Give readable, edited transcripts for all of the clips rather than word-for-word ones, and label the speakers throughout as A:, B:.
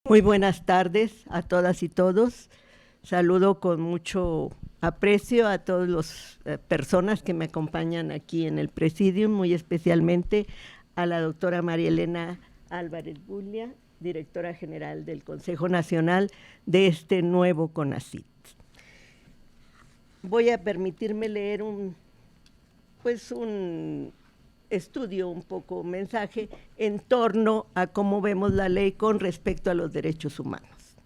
A: Muy buenas tardes a todas y todos. Saludo con mucho aprecio a todas las personas que me acompañan aquí en el Presidium, muy especialmente a la doctora María Elena Álvarez Bulia, directora general del Consejo Nacional de este nuevo CONACYT. Voy a permitirme leer un estudio, un poco mensaje en torno a cómo vemos la ley con respecto a los derechos humanos.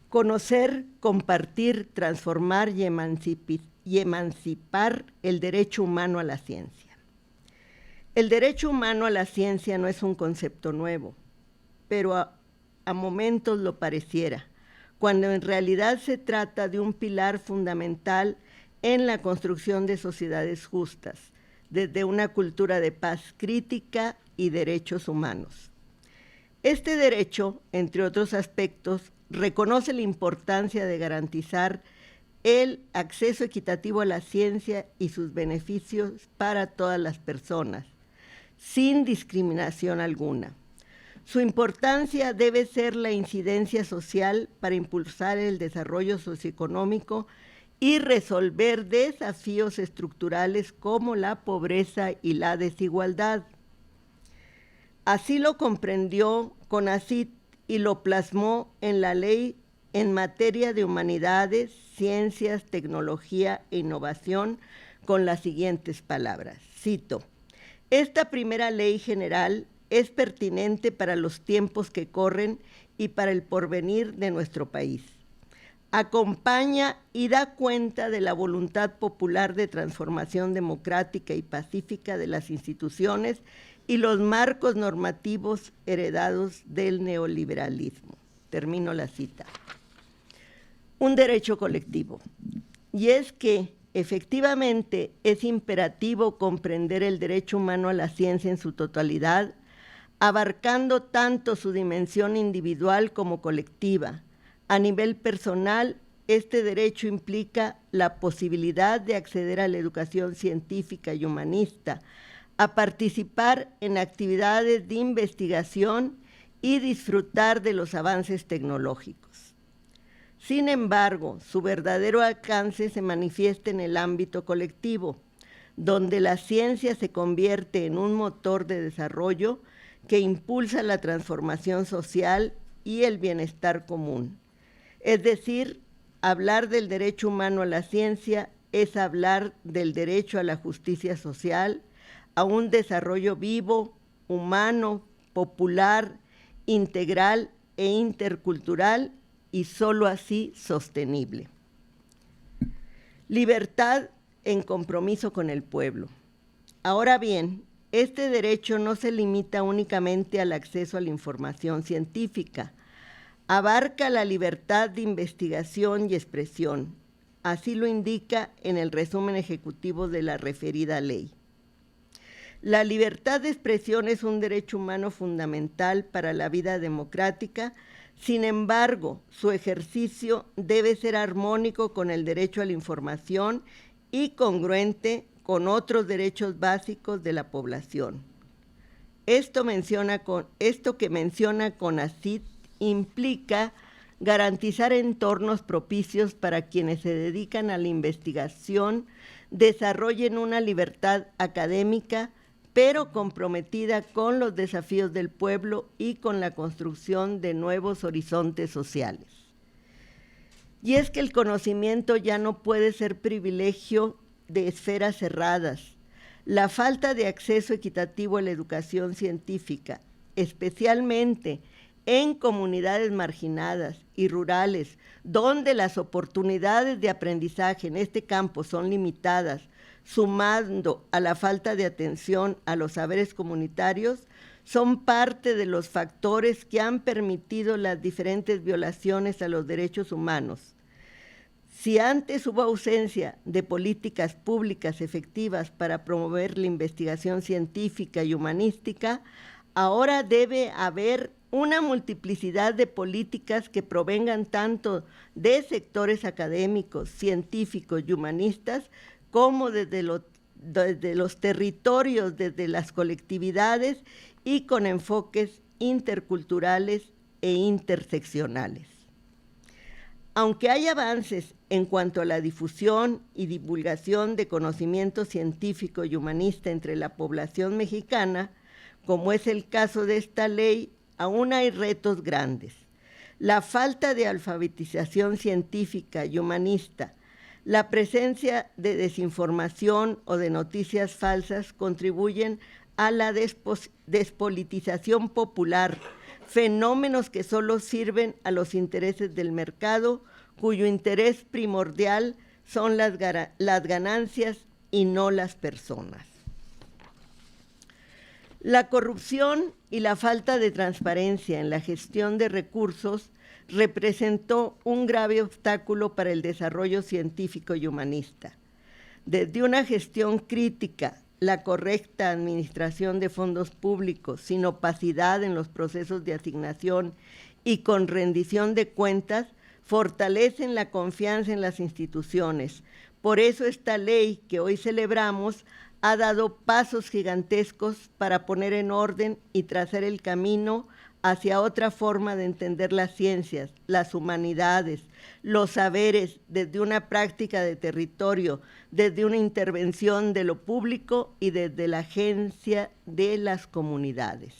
A: Conocer, compartir, transformar y emancipar el derecho humano a la ciencia. El derecho humano a la ciencia no es un concepto nuevo, pero a momentos lo pareciera, cuando en realidad se trata de un pilar fundamental en la construcción de sociedades justas, desde una cultura de paz crítica y derechos humanos. Este derecho, entre otros aspectos, reconoce la importancia de garantizar el acceso equitativo a la ciencia y sus beneficios para todas las personas, sin discriminación alguna. Su importancia debe ser la incidencia social para impulsar el desarrollo socioeconómico y resolver desafíos estructurales como la pobreza y la desigualdad. Así lo comprendió CONACYT y lo plasmó en la ley en materia de humanidades, ciencias, tecnología e innovación con las siguientes palabras. Cito: esta primera ley general es pertinente para los tiempos que corren y para el porvenir de nuestro país. Acompaña y da cuenta de la voluntad popular de transformación democrática y pacífica de las instituciones y los marcos normativos heredados del neoliberalismo. Termino la cita. Un derecho colectivo. Y es que, efectivamente, es imperativo comprender el derecho humano a la ciencia en su totalidad, abarcando tanto su dimensión individual como colectiva. A nivel personal, este derecho implica la posibilidad de acceder a la educación científica y humanista, a participar en actividades de investigación y disfrutar de los avances tecnológicos. Sin embargo, su verdadero alcance se manifiesta en el ámbito colectivo, donde la ciencia se convierte en un motor de desarrollo que impulsa la transformación social y el bienestar común. Es decir, hablar del derecho humano a la ciencia es hablar del derecho a la justicia social, a un desarrollo vivo, humano, popular, integral e intercultural, y solo así sostenible. Libertad en compromiso con el pueblo. Ahora bien, este derecho no se limita únicamente al acceso a la información científica, abarca la libertad de investigación y expresión, así lo indica en el resumen ejecutivo de la referida ley. La libertad de expresión es un derecho humano fundamental para la vida democrática, sin embargo, su ejercicio debe ser armónico con el derecho a la información y congruente con otros derechos básicos de la población. Esto que menciona CONACYT implica garantizar entornos propicios para quienes se dedican a la investigación, desarrollen una libertad académica, pero comprometida con los desafíos del pueblo y con la construcción de nuevos horizontes sociales. Y es que el conocimiento ya no puede ser privilegio de esferas cerradas. La falta de acceso equitativo a la educación científica, especialmente en comunidades marginadas y rurales, donde las oportunidades de aprendizaje en este campo son limitadas, sumando a la falta de atención a los saberes comunitarios, son parte de los factores que han permitido las diferentes violaciones a los derechos humanos. Si antes hubo ausencia de políticas públicas efectivas para promover la investigación científica y humanística, ahora debe haber una multiplicidad de políticas que provengan tanto de sectores académicos, científicos y humanistas, como desde los territorios, desde las colectividades y con enfoques interculturales e interseccionales. Aunque hay avances en cuanto a la difusión y divulgación de conocimiento científico y humanista entre la población mexicana, como es el caso de esta ley, aún hay retos grandes. La falta de alfabetización científica y humanista, la presencia de desinformación o de noticias falsas contribuyen a la despolitización popular, fenómenos que solo sirven a los intereses del mercado, cuyo interés primordial son las ganancias y no las personas. La corrupción y la falta de transparencia en la gestión de recursos representó un grave obstáculo para el desarrollo científico y humanista. Desde una gestión crítica, la correcta administración de fondos públicos, sin opacidad en los procesos de asignación y con rendición de cuentas, fortalecen la confianza en las instituciones. Por eso esta ley que hoy celebramos ha dado pasos gigantescos para poner en orden y trazar el camino hacia otra forma de entender las ciencias, las humanidades, los saberes, desde una práctica de territorio, desde una intervención de lo público y desde la agencia de las comunidades.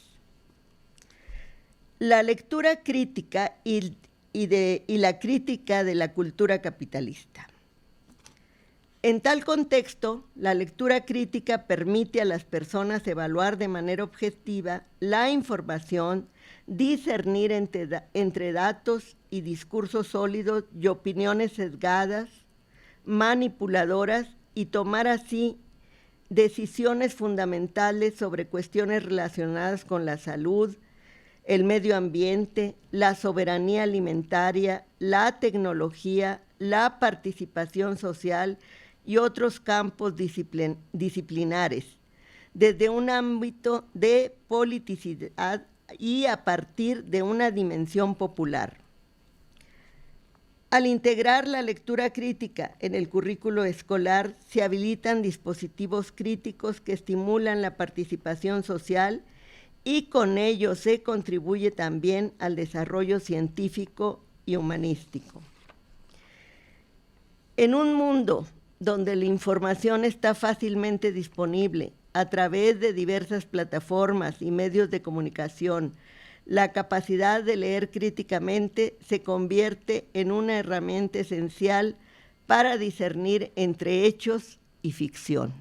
A: La lectura crítica y la crítica de la cultura capitalista. En tal contexto, la lectura crítica permite a las personas evaluar de manera objetiva la información, discernir entre datos y discursos sólidos y opiniones sesgadas, manipuladoras, y tomar así decisiones fundamentales sobre cuestiones relacionadas con la salud, el medio ambiente, la soberanía alimentaria, la tecnología, la participación social y otros campos disciplinares, desde un ámbito de politicidad y a partir de una dimensión popular. Al integrar la lectura crítica en el currículo escolar, se habilitan dispositivos críticos que estimulan la participación social y con ello se contribuye también al desarrollo científico y humanístico. En un mundo donde la información está fácilmente disponible a través de diversas plataformas y medios de comunicación, la capacidad de leer críticamente se convierte en una herramienta esencial para discernir entre hechos y ficción,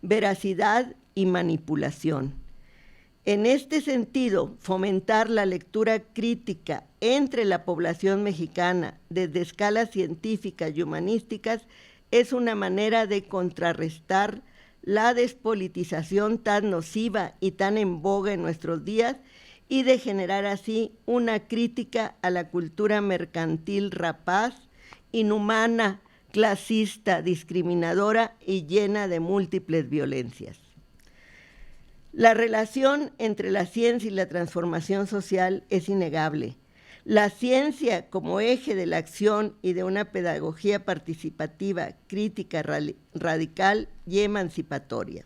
A: veracidad y manipulación. En este sentido, fomentar la lectura crítica entre la población mexicana desde escalas científicas y humanísticas es una manera de contrarrestar la despolitización tan nociva y tan en boga en nuestros días y de generar así una crítica a la cultura mercantil rapaz, inhumana, clasista, discriminadora y llena de múltiples violencias. La relación entre la ciencia y la transformación social es innegable. La ciencia como eje de la acción y de una pedagogía participativa, crítica, radical y emancipatoria.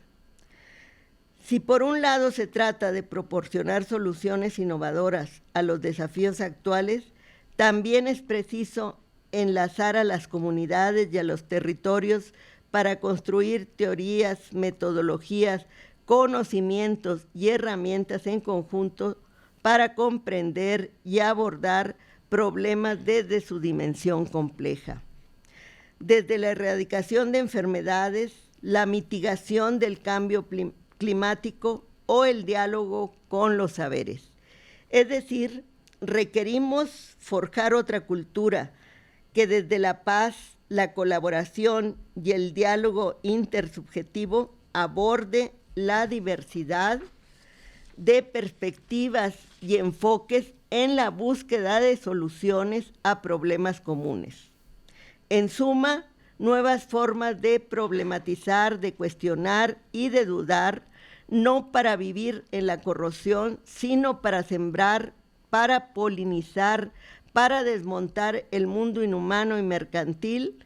A: Si por un lado se trata de proporcionar soluciones innovadoras a los desafíos actuales, también es preciso enlazar a las comunidades y a los territorios para construir teorías, metodologías, conocimientos y herramientas en conjunto para comprender y abordar problemas desde su dimensión compleja. Desde la erradicación de enfermedades, la mitigación del cambio climático o el diálogo con los saberes. Es decir, requerimos forjar otra cultura que desde la paz, la colaboración y el diálogo intersubjetivo aborde la diversidad de perspectivas y enfoques en la búsqueda de soluciones a problemas comunes. En suma, nuevas formas de problematizar, de cuestionar y de dudar, no para vivir en la corrosión, sino para sembrar, para polinizar, para desmontar el mundo inhumano y mercantil,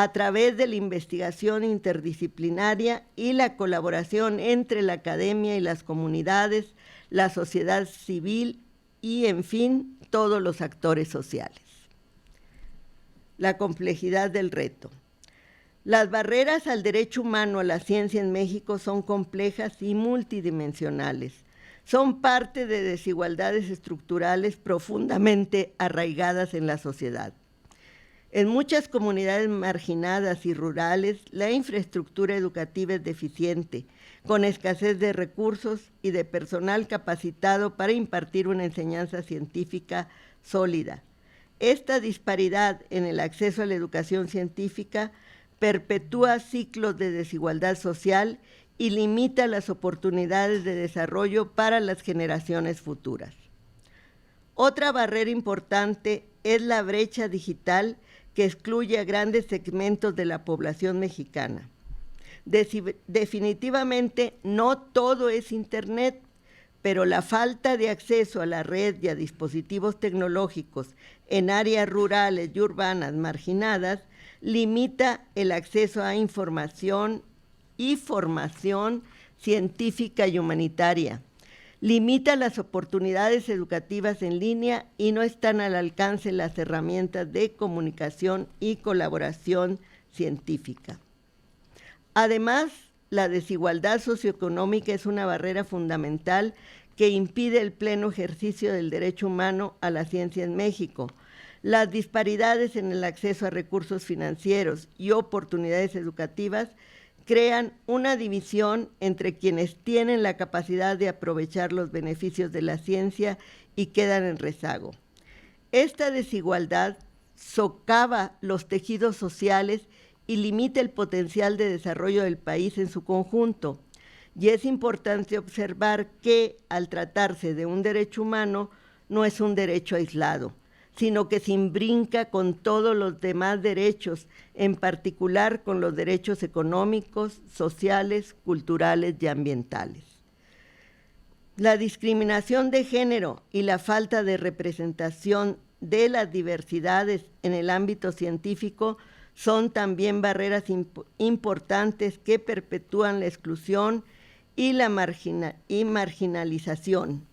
A: a través de la investigación interdisciplinaria y la colaboración entre la academia y las comunidades, la sociedad civil y, en fin, todos los actores sociales. La complejidad del reto. Las barreras al derecho humano a la ciencia en México son complejas y multidimensionales. Son parte de desigualdades estructurales profundamente arraigadas en la sociedad. En muchas comunidades marginadas y rurales, la infraestructura educativa es deficiente, con escasez de recursos y de personal capacitado para impartir una enseñanza científica sólida. Esta disparidad en el acceso a la educación científica perpetúa ciclos de desigualdad social y limita las oportunidades de desarrollo para las generaciones futuras. Otra barrera importante es la brecha digital que excluye a grandes segmentos de la población mexicana. Definitivamente no todo es Internet, pero la falta de acceso a la red y a dispositivos tecnológicos en áreas rurales y urbanas marginadas limita el acceso a información y formación científica y humanitaria. Limita las oportunidades educativas en línea y no están al alcance las herramientas de comunicación y colaboración científica. Además, la desigualdad socioeconómica es una barrera fundamental que impide el pleno ejercicio del derecho humano a la ciencia en México. Las disparidades en el acceso a recursos financieros y oportunidades educativas crean una división entre quienes tienen la capacidad de aprovechar los beneficios de la ciencia y quedan en rezago. Esta desigualdad socava los tejidos sociales y limita el potencial de desarrollo del país en su conjunto. Y es importante observar que, al tratarse de un derecho humano, no es un derecho aislado, sino que se imbrinca con todos los demás derechos, en particular con los derechos económicos, sociales, culturales y ambientales. La discriminación de género y la falta de representación de las diversidades en el ámbito científico son también barreras importantes que perpetúan la exclusión y la marginalización.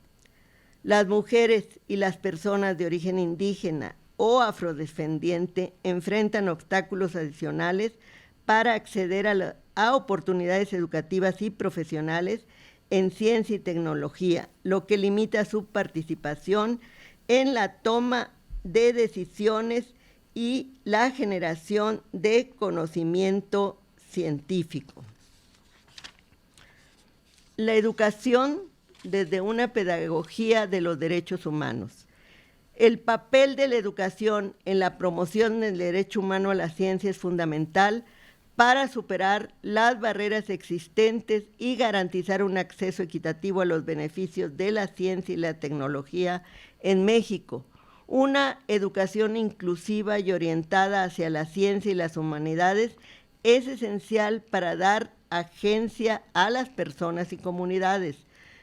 A: Las mujeres y las personas de origen indígena o afrodescendiente enfrentan obstáculos adicionales para acceder a oportunidades educativas y profesionales en ciencia y tecnología, lo que limita su participación en la toma de decisiones y la generación de conocimiento científico. La educación desde una pedagogía de los derechos humanos. El papel de la educación en la promoción del derecho humano a la ciencia es fundamental para superar las barreras existentes y garantizar un acceso equitativo a los beneficios de la ciencia y la tecnología en México. Una educación inclusiva y orientada hacia la ciencia y las humanidades es esencial para dar agencia a las personas y comunidades,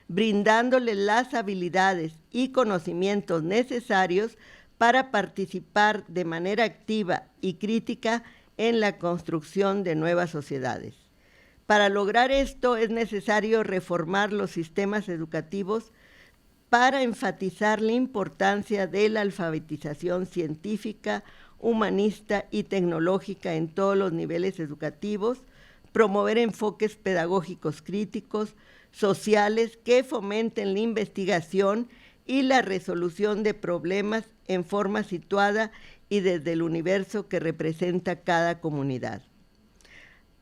A: brindándoles las habilidades y conocimientos necesarios para participar de manera activa y crítica en la construcción de nuevas sociedades. Para lograr esto es necesario reformar los sistemas educativos para enfatizar la importancia de la alfabetización científica, humanista y tecnológica en todos los niveles educativos, promover enfoques pedagógicos críticos, sociales que fomenten la investigación y la resolución de problemas en forma situada y desde el universo que representa cada comunidad.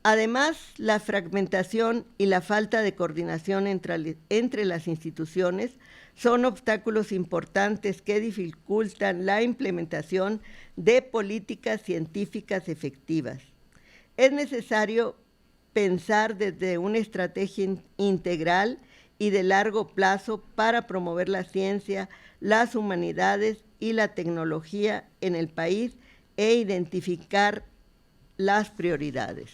A: Además, la fragmentación y la falta de coordinación entre las instituciones son obstáculos importantes que dificultan la implementación de políticas científicas efectivas. Es necesario pensar desde una estrategia integral y de largo plazo para promover la ciencia, las humanidades y la tecnología en el país e identificar las prioridades.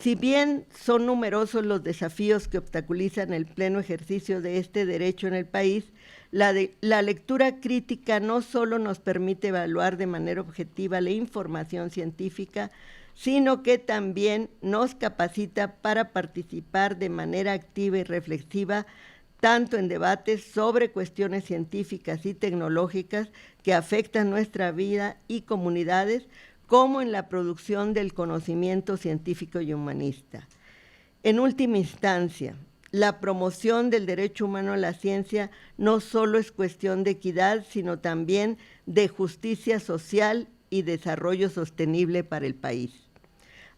A: Si bien son numerosos los desafíos que obstaculizan el pleno ejercicio de este derecho en el país, la lectura crítica no solo nos permite evaluar de manera objetiva la información científica, sino que también nos capacita para participar de manera activa y reflexiva tanto en debates sobre cuestiones científicas y tecnológicas que afectan nuestra vida y comunidades, como en la producción del conocimiento científico y humanista. En última instancia, la promoción del derecho humano a la ciencia no solo es cuestión de equidad, sino también de justicia social y desarrollo sostenible para el país.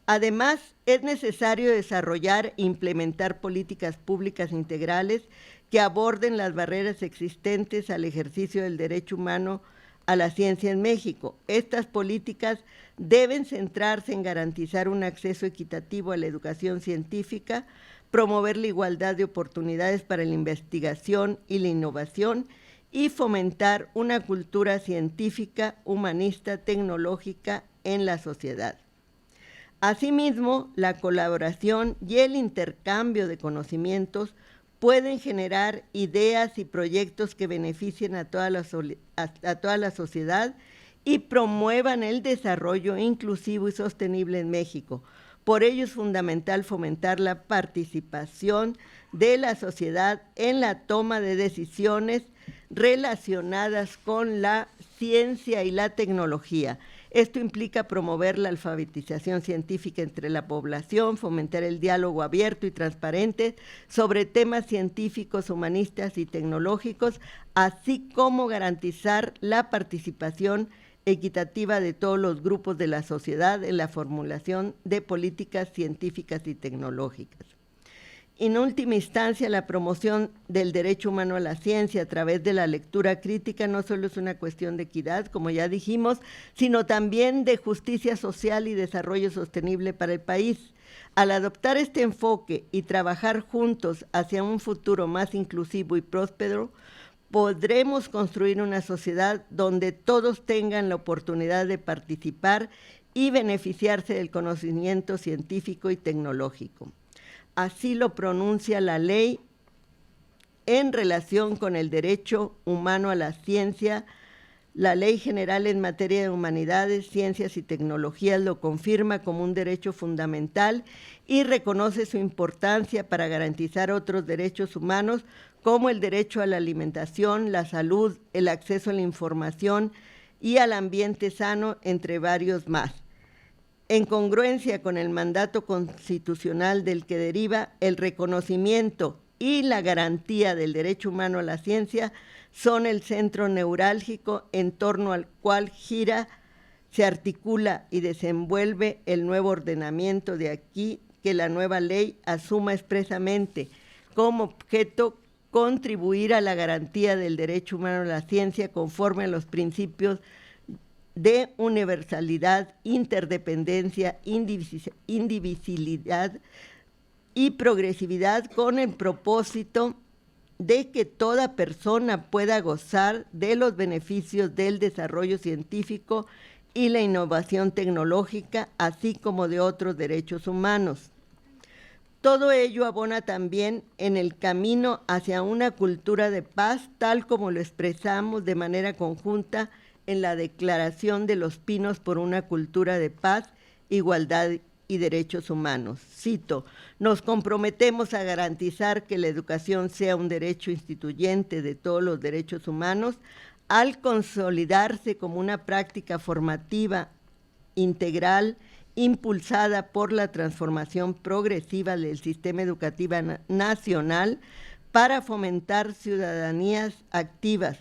A: Además, es necesario desarrollar e implementar políticas públicas integrales que aborden las barreras existentes al ejercicio del derecho humano a la ciencia en México. Estas políticas deben centrarse en garantizar un acceso equitativo a la educación científica, promover la igualdad de oportunidades para la investigación y la innovación y fomentar una cultura científica, humanista, tecnológica en la sociedad. Asimismo, la colaboración y el intercambio de conocimientos pueden generar ideas y proyectos que beneficien a toda la sociedad y promuevan el desarrollo inclusivo y sostenible en México. Por ello es fundamental fomentar la participación de la sociedad en la toma de decisiones relacionadas con la ciencia y la tecnología. Esto implica promover la alfabetización científica entre la población, fomentar el diálogo abierto y transparente sobre temas científicos, humanistas y tecnológicos, así como garantizar la participación equitativa de todos los grupos de la sociedad en la formulación de políticas científicas y tecnológicas. En última instancia, la promoción del derecho humano a la ciencia a través de la lectura crítica no solo es una cuestión de equidad, como ya dijimos, sino también de justicia social y desarrollo sostenible para el país. Al adoptar este enfoque y trabajar juntos hacia un futuro más inclusivo y próspero, podremos construir una sociedad donde todos tengan la oportunidad de participar y beneficiarse del conocimiento científico y tecnológico. Así lo pronuncia la ley en relación con el derecho humano a la ciencia. La Ley General en materia de humanidades, ciencias y tecnologías lo confirma como un derecho fundamental y reconoce su importancia para garantizar otros derechos humanos como el derecho a la alimentación, la salud, el acceso a la información y al ambiente sano, entre varios más. En congruencia con el mandato constitucional del que deriva, el reconocimiento y la garantía del derecho humano a la ciencia son el centro neurálgico en torno al cual gira, se articula y desenvuelve el nuevo ordenamiento. De aquí que la nueva ley asuma expresamente como objeto contribuir a la garantía del derecho humano a la ciencia conforme a los principios de universalidad, interdependencia, indivisibilidad y progresividad, con el propósito de que toda persona pueda gozar de los beneficios del desarrollo científico y la innovación tecnológica, así como de otros derechos humanos. Todo ello abona también en el camino hacia una cultura de paz, tal como lo expresamos de manera conjunta en la Declaración de los Pinos por una cultura de paz, igualdad y derechos humanos. Cito: nos comprometemos a garantizar que la educación sea un derecho instituyente de todos los derechos humanos, al consolidarse como una práctica formativa integral impulsada por la transformación progresiva del sistema educativo nacional para fomentar ciudadanías activas.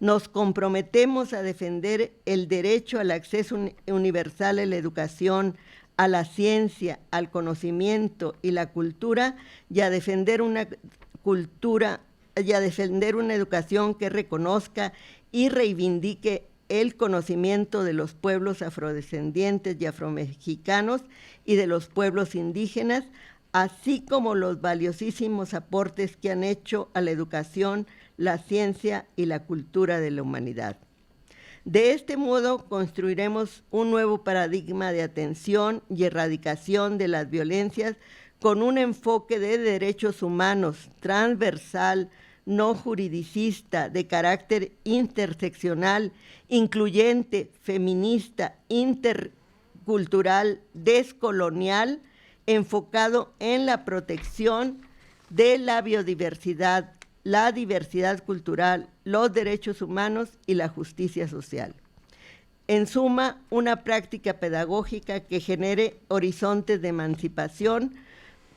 A: Nos comprometemos a defender el derecho al acceso universal a la educación, a la ciencia, al conocimiento y la cultura, y a defender una educación que reconozca y reivindique el conocimiento de los pueblos afrodescendientes y afromexicanos y de los pueblos indígenas, así como los valiosísimos aportes que han hecho a la educación, la ciencia y la cultura de la humanidad. De este modo construiremos un nuevo paradigma de atención y erradicación de las violencias con un enfoque de derechos humanos transversal, no juridicista, de carácter interseccional, incluyente, feminista, intercultural, descolonial, enfocado en la protección de la biodiversidad, la diversidad cultural, los derechos humanos y la justicia social. En suma, una práctica pedagógica que genere horizontes de emancipación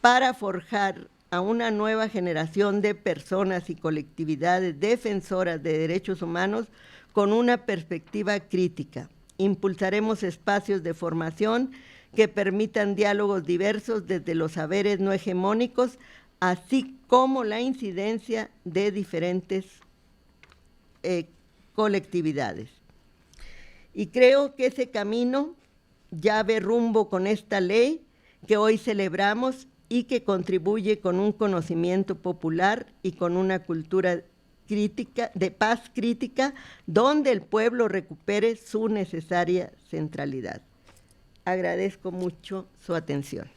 A: para forjar a una nueva generación de personas y colectividades defensoras de derechos humanos con una perspectiva crítica. Impulsaremos espacios de formación que permitan diálogos diversos desde los saberes no hegemónicos, así como la incidencia de diferentes colectividades. Y creo que ese camino ya ve rumbo con esta ley que hoy celebramos y que contribuye con un conocimiento popular y con una cultura crítica, de paz crítica, donde el pueblo recupere su necesaria centralidad. Agradezco mucho su atención.